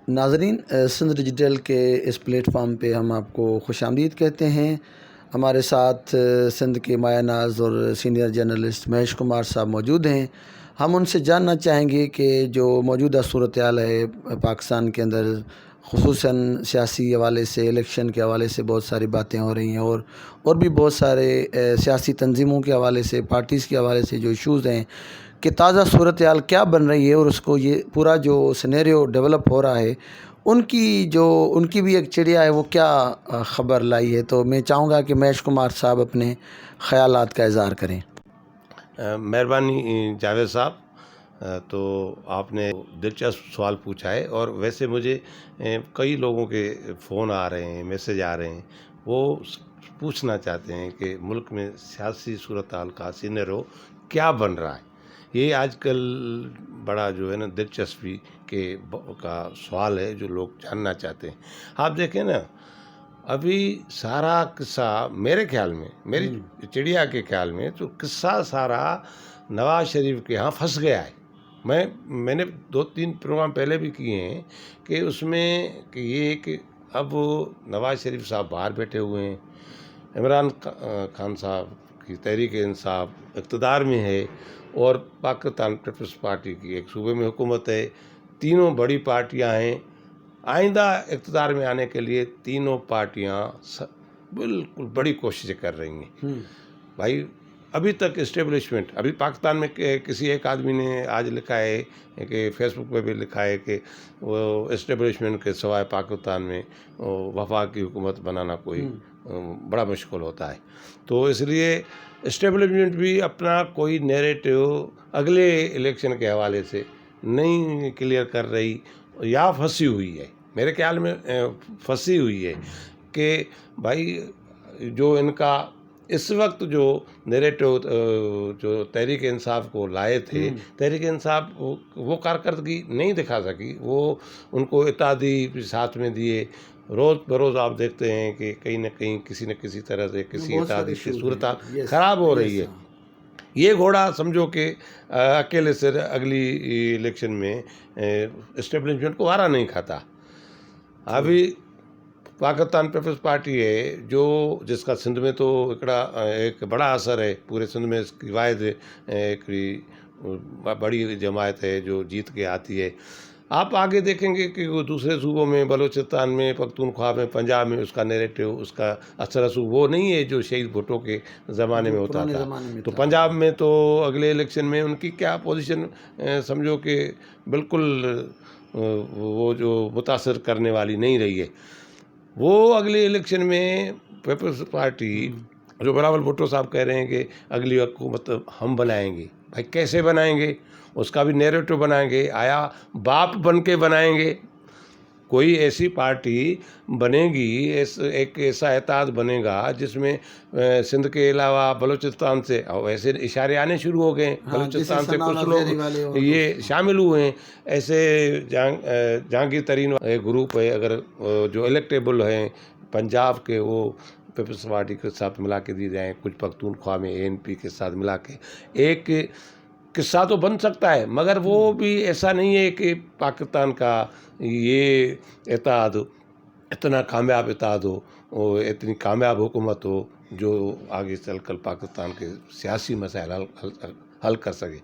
नाज़रीन, सिंध डिजिटल के इस प्लेटफॉर्म पे हम आपको खुशामदीद कहते हैं। हमारे साथ सिंध के माया नाज और सीनियर जर्नलिस्ट महेश कुमार साहब मौजूद हैं। हम उनसे जानना चाहेंगे कि जो मौजूदा सूरत हाल है पाकिस्तान के अंदर, खुसूसन सियासी हवाले से, इलेक्शन के हवाले से बहुत सारी बातें हो रही हैं, और भी बहुत सारे सियासी तंजीमों के हवाले से, पार्टीज़ के हवाले से जो इशूज़ हैं कि ताज़ा सूरत हाल क्या बन रही है और उसको ये पूरा जो सिनेरियो डेवलप हो रहा है, उनकी भी एक चिड़िया है, वो क्या ख़बर लाई है। तो मैं चाहूँगा कि महेश कुमार साहब अपने ख़यालात का इज़हार करें। मेहरबानी जावेद साहब। तो आपने दिलचस्प सवाल पूछा है, और वैसे मुझे कई लोगों के फ़ोन आ रहे हैं, मैसेज आ रहे हैं, वो पूछना चाहते हैं कि मुल्क में सियासी सूरत हाल का सिनेरियो क्या बन रहा है। ये आजकल बड़ा जो है ना दिलचस्पी का सवाल है, जो लोग जानना चाहते हैं। आप देखें ना, अभी सारा किस्सा मेरे ख्याल में, मेरी चिड़िया के ख्याल में, तो किस्सा सारा नवाज़ शरीफ के यहाँ फंस गया है। मैंने 2-3 प्रोग्राम पहले भी किए हैं कि उसमें कि ये कि अब नवाज़ शरीफ साहब बाहर बैठे हुए हैं, इमरान खान साहब की तहरीक इंसाफ इक़्तिदार में है, और पाकिस्तान पीपल्स पार्टी की एक सूबे में हुकूमत है। तीनों बड़ी पार्टियां हैं। आइंदा इक़्तिदार में आने के लिए तीनों पार्टियां बिल्कुल बड़ी कोशिशें कर रही हैं। भाई, अभी तक इस्टेब्लिशमेंट, अभी पाकिस्तान में किसी एक आदमी ने आज लिखा है कि फेसबुक पे भी लिखा है कि वो इस्टेब्लिशमेंट के सिवाय पाकिस्तान में वफाक की हुकूमत बनाना कोई बड़ा मुश्किल होता है। तो इसलिए इस्टेब्लिशमेंट भी अपना कोई नैरेटिव अगले इलेक्शन के हवाले से नहीं क्लियर कर रही, या फंसी हुई है। मेरे ख्याल में फंसी हुई है कि भाई, जो इनका इस वक्त जो नैरेटिव जो तहरीक इंसाफ को लाए थे, तहरीक इंसाफ वो कारकर्दगी नहीं दिखा सकी। वो उनको इत्तेहादी साथ में दिए। रोज़ बरोज़ आप देखते हैं कि कहीं ना कहीं किसी न किसी तरह से किसी इत्तेहादी की सूरत ख़राब हो रही है। ये घोड़ा समझो कि अकेले से अगली इलेक्शन में इस्टेब्लिशमेंट को हारा नहीं खाता। अभी पाकिस्तान पीपल्स पार्टी है जो, जिसका सिंध में तो एक बड़ा असर है, पूरे सिंध में इसकी वाहिद एक बड़ी जमायत है जो जीत के आती है। आप आगे देखेंगे कि वो दूसरे सूबों में, बलूचिस्तान में, पख्तूनख्वा में, पंजाब में उसका नैरेटिव, उसका असर रसूख वो नहीं है जो शहीद भुट्टो के ज़माने में होता था। तो पंजाब में तो अगले इलेक्शन में उनकी क्या पोजीशन समझो कि बिल्कुल वो जो मुतासर करने वाली नहीं रही है। वो अगले इलेक्शन में पीपल्स पार्टी, जो बराबर भुट्टो साहब कह रहे हैं कि अगली हुकूमत हम बनाएंगे, भाई कैसे बनाएंगे, उसका भी नैरेटिव बनाएंगे, आया बाप बन के बनाएंगे। कोई ऐसी पार्टी बनेगी, एक ऐसा इत्तेहाद बनेगा जिसमें सिंध के अलावा बलूचिस्तान से, और वैसे इशारे आने शुरू हो गए, बलूचिस्तान से कुछ लोग ये शामिल हुए हैं। ऐसे जहांगीर तरीन ग्रुप है, अगर जो इलेक्टेबल हैं पंजाब के, वो पीपल्स पार्टी के साथ मिला के दिए जाएँ, कुछ पख्तूनख्वा में ANP के साथ मिला के एक किस्सा तो बन सकता है। मगर वो भी ऐसा नहीं है कि पाकिस्तान का ये इत्तेहाद इतना कामयाब इत्तेहाद हो, और इतनी कामयाब हुकूमत हो जो आगे चलकर पाकिस्तान के सियासी मसाइल हल कर सके।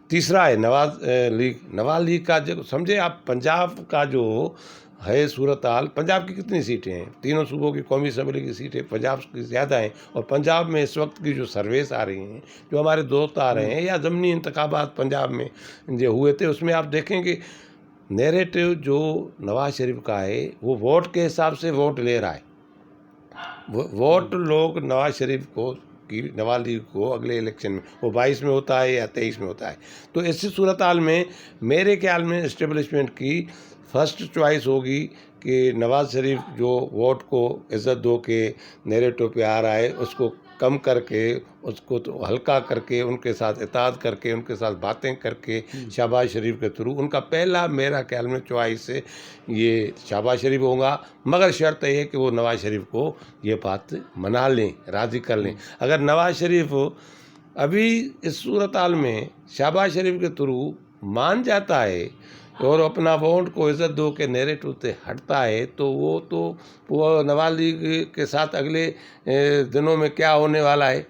तीसरा है नवाज लीग का, जो समझे आप, पंजाब का जो है सूरत हाल, पंजाब की कितनी सीटें हैं, तीनों सूबों की कौमी असम्बली की सीटें पंजाब की ज़्यादा हैं। और पंजाब में इस वक्त की जो सर्वेस आ रही हैं, जो हमारे दोस्त आ रहे हैं, या ज़मनी इंतखाबात पंजाब में जो हुए थे, उसमें आप देखेंगे नैरेटिव जो नवाज शरीफ का है, वो वोट के हिसाब से वोट ले रहा है। वोट लोग नवाज शरीफ को नवाज लीग को अगले इलेक्शन में, वो 22 में होता है या 23 में होता है। तो इसी सूरत हाल में मेरे ख्याल में इस्टेब्लिशमेंट की फर्स्ट चॉइस होगी कि नवाज शरीफ जो वोट को इज़्ज़त दो के नैरेटिव पे आ रहा है, उसको कम करके, उसको तो हल्का करके, उनके साथ इत्तेहाद करके, उनके साथ बातें करके, शहबाज शरीफ के थ्रू उनका पहला मेरा ख्याल में चॉइस से ये शहबाज शरीफ होगा। मगर शर्त यह है कि वो नवाज शरीफ को ये बात मना लें, राज़ी कर लें। अगर नवाज शरीफ अभी इस सूरत हाल में शहबाज शरीफ के थ्रू मान जाता है और अपना वोट को इज्जत दो के नैरेटिव से हटता है, तो वो नवाज लीग के साथ अगले दिनों में क्या होने वाला है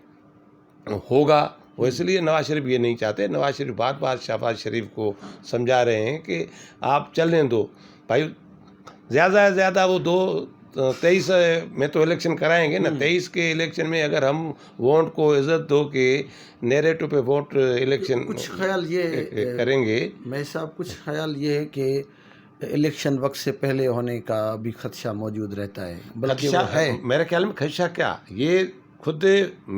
होगा। वो इसलिए नवाज शरीफ ये नहीं चाहते। नवाज शरीफ बार बार शहबाज शरीफ को समझा रहे हैं कि आप चलने दो भाई, ज़्यादा से ज़्यादा वो 23 में तो इलेक्शन कराएंगे ना। 23 के इलेक्शन में अगर हम वोट को इज्जत दो के नैरेटिव पे वोट इलेक्शन कुछ ख्याल ये करेंगे। मैं साहब कुछ ख्याल ये है कि इलेक्शन वक्त से पहले होने का भी खदशा मौजूद रहता है, बल्कि वो है। मेरे ख्याल में खदशा क्या, ये खुद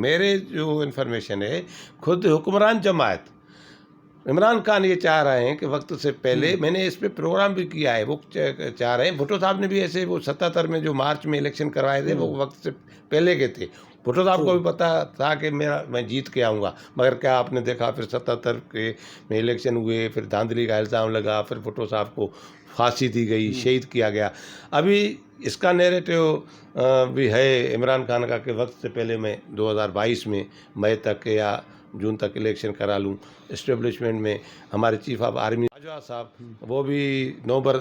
मेरे जो इन्फॉर्मेशन है, खुद हुक्मरान जमात इमरान खान ये चाह रहे हैं कि वक्त से पहले, मैंने इस पे प्रोग्राम भी किया है, वो चाह रहे हैं। भुट्टो साहब ने भी ऐसे वो 77 में जो मार्च में इलेक्शन करवाए थे वो वक्त से पहले के थे। भुट्टो साहब को भी पता था कि मैं जीत के आऊँगा, मगर क्या आपने देखा फिर 77 के में इलेक्शन हुए, फिर धांधली का इल्ज़ाम लगा, फिर भुट्टो साहब को फांसी दी गई, शहीद किया गया। अभी इसका नैरेटिव भी है इमरान खान का कि वक्त से पहले मैं 2022 में मई तक या जून तक इलेक्शन करा लूँ। इस्टेब्लिशमेंट में हमारे चीफ ऑफ आर्मी बाजवा साहब, वो भी नवंबर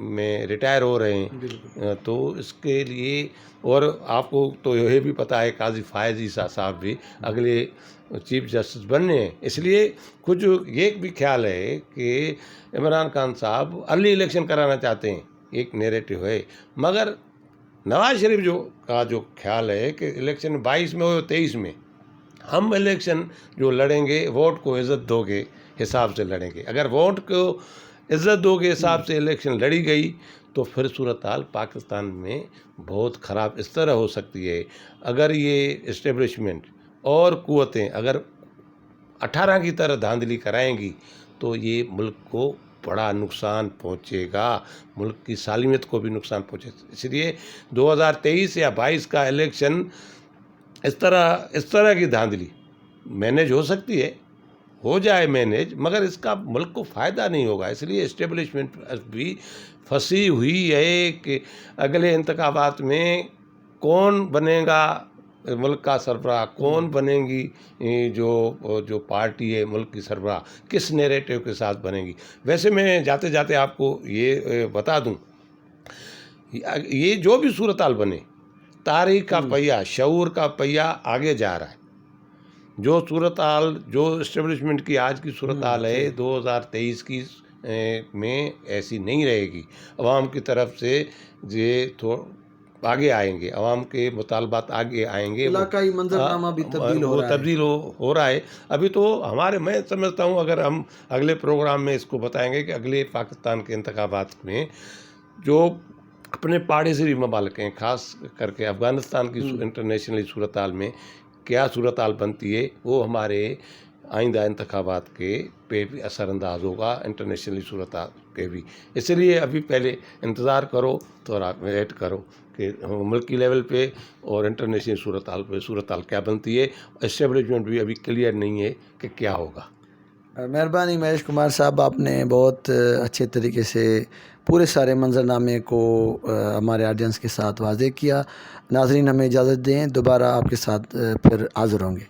में रिटायर हो रहे हैं। तो इसके लिए, और आपको तो यह भी पता है काजी फायज ईसा साहब भी अगले चीफ जस्टिस बनने हैं। इसलिए कुछ ये भी ख्याल है कि इमरान खान साहब अर्ली इलेक्शन कराना चाहते हैं, एक नैरेटिव है। मगर नवाज शरीफ जो ख्याल है कि इलेक्शन 22 में हो 23 में हम इलेक्शन जो लड़ेंगे वोट को इज़्ज़त दो के हिसाब से लड़ेंगे। अगर वोट को इज़्ज़त दो के हिसाब से इलेक्शन लड़ी गई तो फिर सूरत हाल पाकिस्तान में बहुत ख़राब इस तरह हो सकती है। अगर ये इस्टेब्लिशमेंट और कुव्वतें अगर 18 की तरह धांधली कराएंगी तो ये मुल्क को बड़ा नुकसान पहुंचेगा, मुल्क की सालिमियत को भी नुकसान पहुंचेगा। इसलिए 2023 या 22 का इलेक्शन इस तरह की धांधली मैनेज हो सकती है, हो जाए मैनेज, मगर इसका मुल्क को फ़ायदा नहीं होगा। इसलिए इस्टेब्लिशमेंट भी फंसी हुई है कि अगले इंतखाबात में कौन बनेगा मुल्क का सरबराह, कौन बनेगी जो पार्टी है मुल्क की सरबराह, किस नैरेटिव के साथ बनेगी। वैसे मैं जाते जाते आपको ये बता दूं, ये जो भी सूरत हाल बने, तारीख का पहिया, शऊर का पहिया आगे जा रहा है। जो सूरत हाल, जो इस्टेब्लिशमेंट की आज की सूरत हाल है 2023 की में ऐसी नहीं रहेगी। अवाम की तरफ से ये आगे आएंगे, अवाम के मुतालबात आगे आएंगे, इलाकाई मंजरनामा भी तब्दील हो रहा है। अभी तो मैं समझता हूँ अगर हम अगले प्रोग्राम में इसको बताएंगे कि अगले पाकिस्तान के इंतखाबात में जो अपने पड़ोसी ममालिक हैं, ख़ास करके अफ़गानिस्तान की इंटरनेशनली सूरत हाल में क्या सूरत हाल बनती है, वो हमारे आइंदा इंतखाबात के पे भी असरअंदाज होगा, इंटरनेशनली सूरत हाल के भी। इसलिए अभी पहले इंतज़ार करो, थोड़ा वेट करो कि मुल्की लेवल पे और इंटरनेशनल सूरत हाल क्या बनती है। एस्टेब्लिशमेंट भी अभी क्लियर नहीं है कि क्या होगा। मेहरबानी महेश कुमार साहब, आपने बहुत अच्छे तरीके से पूरे सारे मंजरनामे को हमारे ऑडियंस के साथ वाज़ेह किया। नाज़रीन, हमें इजाज़त दें, दोबारा आपके साथ फिर हाज़िर होंगे।